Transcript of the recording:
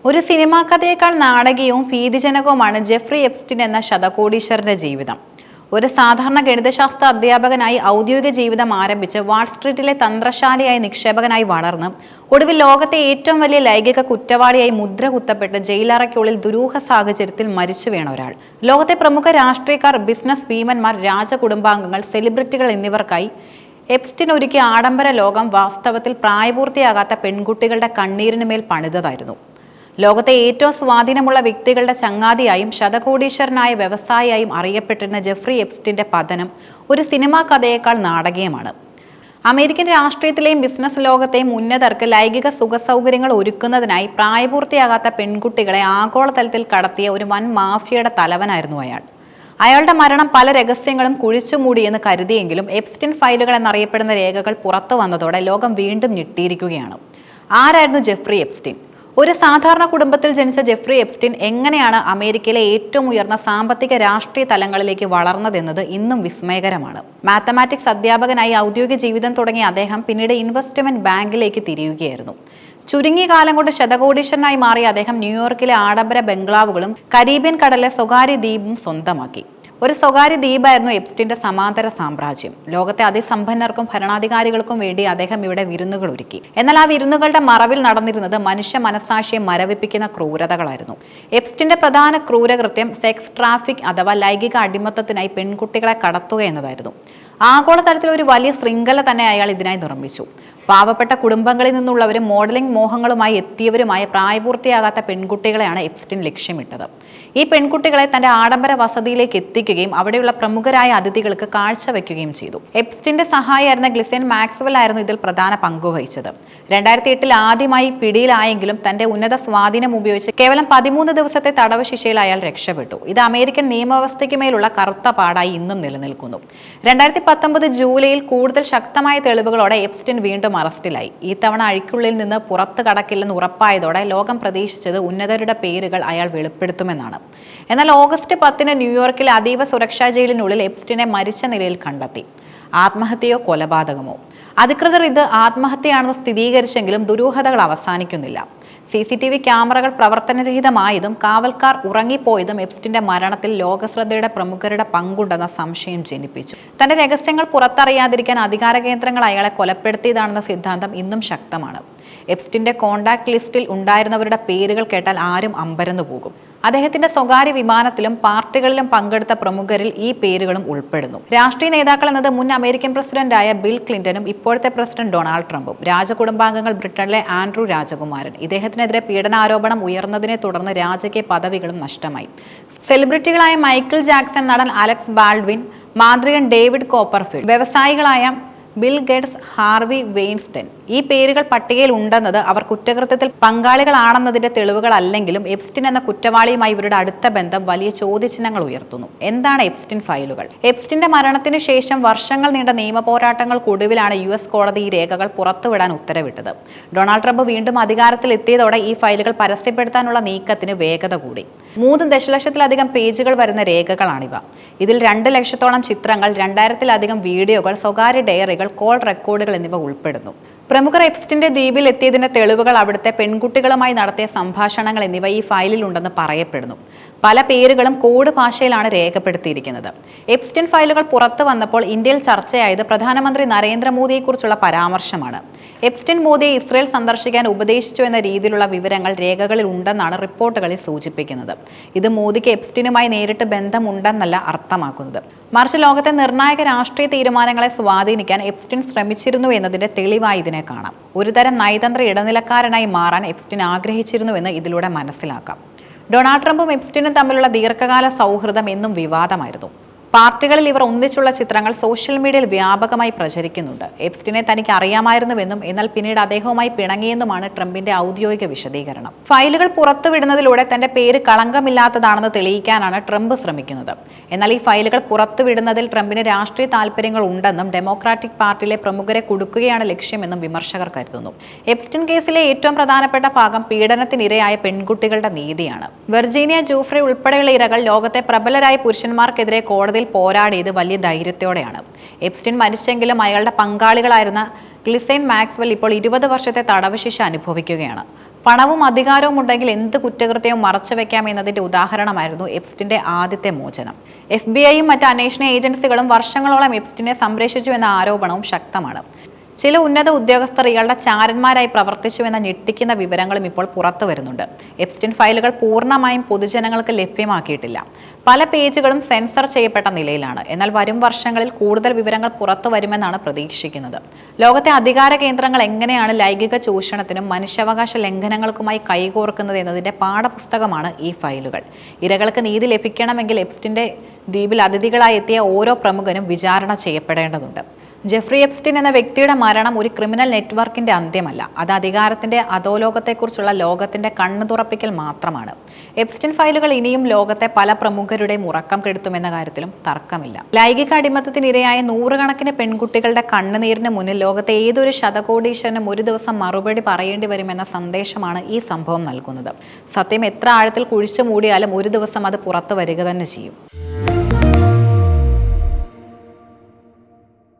ഒരു cinema കഥയേക്കാൾ നാടകീയവും ഭീതിജനകവുമാണ് Jeffrey Epstein എന്ന ശതകോടീശ്വരന്റെ ജീവിതം. ഒരു സാധാരണ ഗണിതശാസ്ത്ര അധ്യാപകനായി ഔദ്യോഗിക ജീവിതം ആരംഭിച്ച് വാൾ സ്ട്രീറ്റിലെ തന്ത്രശാലിയായ നിക്ഷേപകനായി വളർന്ന് ഒടുവിൽ ലോകത്തെ ഏറ്റവും വലിയ ലൈംഗിക കുറ്റവാളിയായി മുദ്ര കുത്തപ്പെട്ട് ജയിലറയ്ക്കുള്ളിൽ ദുരൂഹ സാഹചര്യത്തിൽ മരിച്ചു വീണ ഒരാൾ. ലോകത്തെ പ്രമുഖ രാഷ്ട്രീയക്കാർ, ബിസിനസ് ഭീമന്മാർ, രാജകുടുംബാംഗങ്ങൾ, സെലിബ്രിറ്റികൾ എന്നിവർക്കായി എപ്സ്റ്റീൻ ഒരുക്കിയ ആഡംബര ലോകം വാസ്തവത്തിൽ പ്രായപൂർത്തിയാകാത്ത പെൺകുട്ടികളുടെ കണ്ണീരിന് മേൽ പണിതതായിരുന്നു. ലോകത്തെ ഏറ്റവും സ്വാധീനമുള്ള വ്യക്തികളുടെ ചങ്ങാതിയായും ശതകോടീശ്വരനായ വ്യവസായിയായും അറിയപ്പെട്ടിരുന്ന ജെഫ്രി എപ്സ്റ്റീന്റെ പതനം ഒരു സിനിമാ കഥയേക്കാൾ നാടകീയമാണ്. അമേരിക്കൻ രാഷ്ട്രീയത്തിലെയും ബിസിനസ് ലോകത്തെയും ഉന്നതർക്ക് ലൈംഗിക സുഖസൗകര്യങ്ങൾ ഒരുക്കുന്നതിനായി പ്രായപൂർത്തിയാകാത്ത പെൺകുട്ടികളെ ആഗോളതലത്തിൽ കടത്തിയ ഒരു വൻ മാഫിയയുടെ തലവനായിരുന്നു അയാൾ. അയാളുടെ മരണം പല രഹസ്യങ്ങളും കുഴിച്ചുമൂടിയെന്ന് കരുതിയെങ്കിലും എപ്സ്റ്റീൻ ഫയലുകൾ എന്നറിയപ്പെടുന്ന രേഖകൾ പുറത്തു വന്നതോടെ ലോകം വീണ്ടും ഞെട്ടിയിരിക്കുകയാണ്. ആരായിരുന്നു ജെഫ്രി എപ്സ്റ്റീൻ? ഒരു സാധാരണ കുടുംബത്തിൽ ജനിച്ച ജെഫ്രി എപ്സ്റ്റീൻ എങ്ങനെയാണ് അമേരിക്കയിലെ ഏറ്റവും ഉയർന്ന സാമ്പത്തിക രാഷ്ട്രീയ തലങ്ങളിലേക്ക് വളർന്നതെന്നത് ഇന്നും വിസ്മയകരമാണ്. മാത്തമാറ്റിക്സ് അധ്യാപകനായി ഔദ്യോഗിക ജീവിതം തുടങ്ങിയ അദ്ദേഹം പിന്നീട് ഇൻവെസ്റ്റ്മെന്റ് ബാങ്കിലേക്ക് തിരിയുകയായിരുന്നു. ചുരുങ്ങിയ കാലം കൊണ്ട് ശതകോടീശ്വരനായി മാറിയ അദ്ദേഹം ന്യൂയോർക്കിലെ ആഡംബര ബംഗ്ലാവുകളും കരീബിയൻ കടലിലെ സ്വകാര്യ ദ്വീപും സ്വന്തമാക്കി. ഒരു സ്വകാര്യ ദ്വീപായിരുന്നു എപ്സ്റ്റീന്റെ സമാന്തര സാമ്രാജ്യം. ലോകത്തെ അതിസമ്പന്നർക്കും ഭരണാധികാരികൾക്കും വേണ്ടി അദ്ദേഹം ഇവിടെ വിരുന്നുകൾ ഒരുക്കി. എന്നാൽ ആ വിരുന്നുകളുടെ മറവിൽ നടന്നിരുന്നത് മനുഷ്യ മനസാക്ഷിയെ മരവിപ്പിക്കുന്ന ക്രൂരതകളായിരുന്നു. എപ്സ്റ്റീന്റെ പ്രധാന ക്രൂരകൃത്യം സെക്സ് ട്രാഫിക് അഥവാ ലൈംഗിക അടിമത്തത്തിനായി പെൺകുട്ടികളെ കടത്തുക എന്നതായിരുന്നു. ആഗോളതലത്തിൽ ഒരു വലിയ ശൃംഖല തന്നെ അയാൾ ഇതിനായി നിർമ്മിച്ചു. പാവപ്പെട്ട കുടുംബങ്ങളിൽ നിന്നുള്ളവരും മോഡലിംഗ് മോഹങ്ങളുമായി എത്തിയവരുമായ പ്രായപൂർത്തിയാകാത്ത പെൺകുട്ടികളെയാണ് എപ്സ്റ്റീൻ ലക്ഷ്യമിട്ടത്. ഈ പെൺകുട്ടികളെ തന്റെ ആഡംബര വസതിയിലേക്ക് എത്തിക്കുകയും അവിടെയുള്ള പ്രമുഖരായ അതിഥികൾക്ക് കാഴ്ചവെക്കുകയും ചെയ്തു. എപ്സ്റ്റീന്റെ സഹായിയായിരുന്ന ഗ്ലിസൻ മാക്സ്വെൽ ആയിരുന്നു ഇതിൽ പ്രധാന പങ്കുവഹിച്ചത്. 2008 ആദ്യമായി പിടിയിലായെങ്കിലും തന്റെ ഉന്നത സ്വാധീനം ഉപയോഗിച്ച് കേവലം 13 ദിവസത്തെ തടവ് ശിക്ഷയിൽ അയാൾ രക്ഷപ്പെട്ടു. ഇത് അമേരിക്കൻ നിയമവ്യവസ്ഥയ്ക്ക് മേലുള്ള കറുത്ത പാടായി ഇന്നും നിലനിൽക്കുന്നു. 2019 ജൂലൈയിൽ കൂടുതൽ ശക്തമായ തെളിവുകളോടെ എപ്സ്റ്റീൻ വീണ്ടും അറസ്റ്റിലായി. ഈ തവണ അഴിക്കുള്ളിൽ നിന്ന് പുറത്തു കടക്കില്ലെന്ന് ഉറപ്പായതോടെ ലോകം പ്രതീക്ഷിച്ചത് ഉന്നതരുടെ പേരുകൾ അയാൾ വെളിപ്പെടുത്തുമെന്നാണ്. എന്നാൽ ഓഗസ്റ്റ് 10 ന്യൂയോർക്കിലെ അതീവ സുരക്ഷാ ജയിലിനുള്ളിൽ എപ്സ്റ്റീനെ മരിച്ച നിലയിൽ കണ്ടെത്തി. ആത്മഹത്യയോ കൊലപാതകമോ? അധികൃതർ ഇത് ആത്മഹത്യയാണെന്ന് സ്ഥിരീകരിച്ചെങ്കിലും ദുരൂഹതകൾ അവസാനിക്കുന്നില്ല. CCTV ക്യാമറകൾ പ്രവർത്തനരഹിതമായതും കാവൽക്കാർ ഉറങ്ങിപ്പോയതും എപ്സ്റ്റീന്റെ മരണത്തിൽ ലോകശ്രദ്ധയുടെ പ്രമുഖരുടെ പങ്കുണ്ടെന്ന സംശയം ജനിപ്പിച്ചു. തന്റെ രഹസ്യങ്ങൾ പുറത്തറിയാതിരിക്കാൻ അധികാര കേന്ദ്രങ്ങൾ അയാളെ കൊലപ്പെടുത്തിയതാണെന്ന സിദ്ധാന്തം ഇന്നും ശക്തമാണ്. എപ്സ്റ്റീന്റെ കോണ്ടാക്ട് ലിസ്റ്റിൽ ഉണ്ടായിരുന്നവരുടെ പേരുകൾ കേട്ടാൽ ആരും അമ്പരന്നു പോകും. അദ്ദേഹത്തിന്റെ സ്വകാര്യ വിമാനത്തിലും പാർട്ടികളിലും പങ്കെടുത്ത പ്രമുഖരിൽ ഈ പേരുകളും ഉൾപ്പെടുന്നു. രാഷ്ട്രീയ നേതാക്കൾ എന്നത് മുൻ അമേരിക്കൻ പ്രസിഡന്റായ ബിൽ ക്ലിന്റണും ഇപ്പോഴത്തെ പ്രസിഡന്റ് ഡൊണാൾഡ് ട്രംപും. രാജകുടുംബാംഗങ്ങൾ ബ്രിട്ടനിലെ ആൻഡ്രൂ രാജകുമാരൻ. ഇദ്ദേഹത്തിനെതിരെ പീഡനാരോപണം ഉയർന്നതിനെ തുടർന്ന് രാജകീയ പദവികളും നഷ്ടമായി. സെലിബ്രിറ്റികളായ മൈക്കിൾ ജാക്സൺ, നടൻ അലക്സ് ബാൾഡ്വിൻ, മാന്ത്രികൻ ഡേവിഡ് കോപ്പർഫീൽഡ്, വ്യവസായികളായ ബിൽ ഗേറ്റ്സ്, ഹാർവി വെയിൻസ്റ്റൈൻ ഈ പേരുകൾ പട്ടികയിൽ ഉണ്ടെന്നത് അവർ കുറ്റകൃത്യത്തിൽ പങ്കാളികളാണെന്നതിന്റെ തെളിവുകളല്ലെങ്കിലും എപ്സ്റ്റീൻ എന്ന കുറ്റവാളിയുമായി ഇവരുടെ അടുത്ത ബന്ധം വലിയ ചോദ്യചിഹ്നങ്ങൾ ഉയർത്തുന്നു. എന്താണ് എപ്സ്റ്റീൻ ഫയലുകൾ? എപ്സ്റ്റീന്റെ മരണത്തിന് ശേഷം വർഷങ്ങൾ നീണ്ട നിയമ പോരാട്ടങ്ങൾക്കൊടുവിലാണ് US കോടതി ഈ രേഖകൾ പുറത്തുവിടാൻ ഉത്തരവിട്ടത്. ഡൊണാൾഡ് ട്രംപ് വീണ്ടും അധികാരത്തിൽ എത്തിയതോടെ ഈ ഫയലുകൾ പരസ്യപ്പെടുത്താനുള്ള നീക്കത്തിന് വേഗത കൂടി. 3 ദശലക്ഷത്തിലധികം പേജുകൾ വരുന്ന രേഖകളാണിവ. ഇതിൽ 2 ലക്ഷത്തോളം ചിത്രങ്ങൾ, 2000-ത്തിലധികം വീഡിയോകൾ, സ്വകാര്യ ഡയറികൾ, കോൾ റെക്കോർഡുകൾ എന്നിവ ഉൾപ്പെടുന്നു. പ്രമുഖർ എപ്സ്റ്റീന്റെ ദ്വീപിൽ എത്തിയതിന്റെ തെളിവുകൾ, അവിടുത്തെ പെൺകുട്ടികളുമായി നടത്തിയ സംഭാഷണങ്ങൾ എന്നിവ ഈ ഫയലിൽ ഉണ്ടെന്ന് പറയപ്പെടുന്നു. പല പേരുകളും കോഡ് ഭാഷയിലാണ് രേഖപ്പെടുത്തിയിരിക്കുന്നത്. എപ്സ്റ്റീൻ ഫയലുകൾ പുറത്തു വന്നപ്പോൾ ഇന്ത്യയിൽ ചർച്ചയായത് പ്രധാനമന്ത്രി നരേന്ദ്രമോദിയെക്കുറിച്ചുള്ള പരാമർശമാണ്. എപ്സ്റ്റീൻ മോദിയെ ഇസ്രയേൽ സന്ദർശിക്കാൻ ഉപദേശിച്ചു എന്ന രീതിയിലുള്ള വിവരങ്ങൾ രേഖകളിൽ ഉണ്ടെന്നാണ് റിപ്പോർട്ടുകളിൽ സൂചിപ്പിക്കുന്നത്. ഇത് മോദിക്ക് എപ്സ്റ്റീനുമായി നേരിട്ട് ബന്ധമുണ്ടെന്നല്ല അർത്ഥമാക്കുന്നത്. മറിച്ച് ലോകത്തെ നിർണായക രാഷ്ട്രീയ തീരുമാനങ്ങളെ സ്വാധീനിക്കാൻ എപ്സ്റ്റീൻ ശ്രമിച്ചിരുന്നു എന്നതിന്റെ തെളിവായി ഇതിനെ കാണാം. ഒരുതരം നയതന്ത്ര ഇടനിലക്കാരനായി മാറാൻ എപ്സ്റ്റീൻ ആഗ്രഹിച്ചിരുന്നുവെന്ന് ഇതിലൂടെ മനസ്സിലാക്കാം. ഡൊണാൾഡ് ട്രംപും എപ്സ്റ്റീനും തമ്മിലുള്ള ദീർഘകാല സൗഹൃദം എന്നും വിവാദമായിരുന്നു. പാർട്ടികളിൽ ഇവർ ഒന്നിച്ചുള്ള ചിത്രങ്ങൾ സോഷ്യൽ മീഡിയയിൽ വ്യാപകമായി പ്രചരിക്കുന്നുണ്ട്. എപ്സ്റ്റീനെ തനിക്ക് അറിയാമായിരുന്നുവെന്നും എന്നാൽ പിന്നീട് അദ്ദേഹവുമായി പിണങ്ങിയെന്നുമാണ് ട്രംപിന്റെ ഔദ്യോഗിക വിശദീകരണം. ഫയലുകൾ പുറത്തുവിടുന്നതിലൂടെ തന്റെ പേര് കളങ്കമില്ലാത്തതാണെന്ന് തെളിയിക്കാനാണ് ട്രംപ് ശ്രമിക്കുന്നത്. എന്നാൽ ഈ ഫയലുകൾ പുറത്തുവിടുന്നതിൽ ട്രംപിന് രാഷ്ട്രീയ താല്പര്യങ്ങൾ ഉണ്ടെന്നും ഡെമോക്രാറ്റിക് പാർട്ടിയിലെ പ്രമുഖരെ കുടുക്കുകയാണ് ലക്ഷ്യമെന്നും വിമർശകർ കരുതുന്നു. എപ്സ്റ്റീൻ കേസിലെ ഏറ്റവും പ്രധാനപ്പെട്ട ഭാഗം പീഡനത്തിനിരയായ പെൺകുട്ടികളുടെ നീതിയാണ്. വെർജീനിയ ജൂഫ്രി ഉൾപ്പെടെയുള്ള ഇരകൾ ലോകത്തെ പ്രബലരായ പുരുഷന്മാർക്കെതിരെ കോടതിയിൽ പോരാടിയത് വലിയ ധൈര്യത്തോടെയാണ്. എപ്സ്റ്റീൻ മരിച്ചെങ്കിലും അയാളുടെ പങ്കാളികളായിരുന്ന ഗ്ലിസൻ മാക്സ്വെൽ ഇപ്പോൾ 20 വർഷത്തെ തടവ് ശിക്ഷ അനുഭവിക്കുകയാണ്. പണവും അധികാരവും ഉണ്ടെങ്കിൽ എന്ത് കുറ്റകൃത്യവും മറച്ചുവെക്കാം എന്നതിന്റെ ഉദാഹരണമായിരുന്നു എപ്സ്റ്റീന്റെ ആദ്യത്തെ മോചനം. FBI-യും മറ്റ് അന്വേഷണ ഏജൻസികളും വർഷങ്ങളോളം എപ്സ്റ്റീനെ സംരക്ഷിച്ചു എന്ന ആരോപണവും ശക്തമാണ്. ചില ഉന്നത ഉദ്യോഗസ്ഥർ ഇയാളുടെ ചാരന്മാരായി പ്രവർത്തിച്ചുവെന്ന ഞെട്ടിക്കുന്ന വിവരങ്ങളും ഇപ്പോൾ പുറത്തു വരുന്നുണ്ട്. എപ്സ്റ്റീൻ ഫയലുകൾ പൂർണ്ണമായും പൊതുജനങ്ങൾക്ക് ലഭ്യമാക്കിയിട്ടില്ല. പല പേജുകളും സെൻസർ ചെയ്യപ്പെട്ട നിലയിലാണ്. എന്നാൽ വരും വർഷങ്ങളിൽ കൂടുതൽ വിവരങ്ങൾ പുറത്തു വരുമെന്നാണ് പ്രതീക്ഷിക്കുന്നത്. ലോകത്തെ അധികാര കേന്ദ്രങ്ങൾ എങ്ങനെയാണ് ലൈംഗിക ചൂഷണത്തിനും മനുഷ്യാവകാശ ലംഘനങ്ങൾക്കുമായി കൈകോർക്കുന്നത് എന്നതിന്റെ പാഠപുസ്തകമാണ് ഈ ഫയലുകൾ. ഇരകൾക്ക് നീതി ലഭിക്കണമെങ്കിൽ എപ്സ്റ്റീന്റെ ദ്വീപിൽ അതിഥികളായി എത്തിയ ഓരോ പ്രമുഖനും വിചാരണ ചെയ്യപ്പെടേണ്ടതുണ്ട്. ജെഫ്രി എപ്സ്റ്റീൻ എന്ന വ്യക്തിയുടെ മരണം ഒരു ക്രിമിനൽ നെറ്റ്വർക്കിന്റെ അന്ത്യമല്ല. അത് അധികാരത്തിന്റെ അധോലോകത്തെക്കുറിച്ചുള്ള ലോകത്തിന്റെ കണ്ണു തുറപ്പിക്കൽ മാത്രമാണ്. എപ്സ്റ്റീൻ ഫയലുകൾ ഇനിയും ലോകത്തെ പല പ്രമുഖരുടെയും ഉറക്കം കെടുത്തുമെന്ന കാര്യത്തിലും തർക്കമില്ല. ലൈംഗിക അടിമത്തത്തിനിരയായ നൂറുകണക്കിന് പെൺകുട്ടികളുടെ കണ്ണുനീരിന് മുന്നിൽ ലോകത്തെ ഏതൊരു ശതകോടീശ്വരനും ഒരു ദിവസം മറുപടി പറയേണ്ടി വരുമെന്ന സന്ദേശമാണ് ഈ സംഭവം നൽകുന്നത്. സത്യം എത്ര ആഴത്തിൽ കുഴിച്ചു മൂടിയാലും ഒരു ദിവസം അത് പുറത്തു വരിക തന്നെ ചെയ്യും.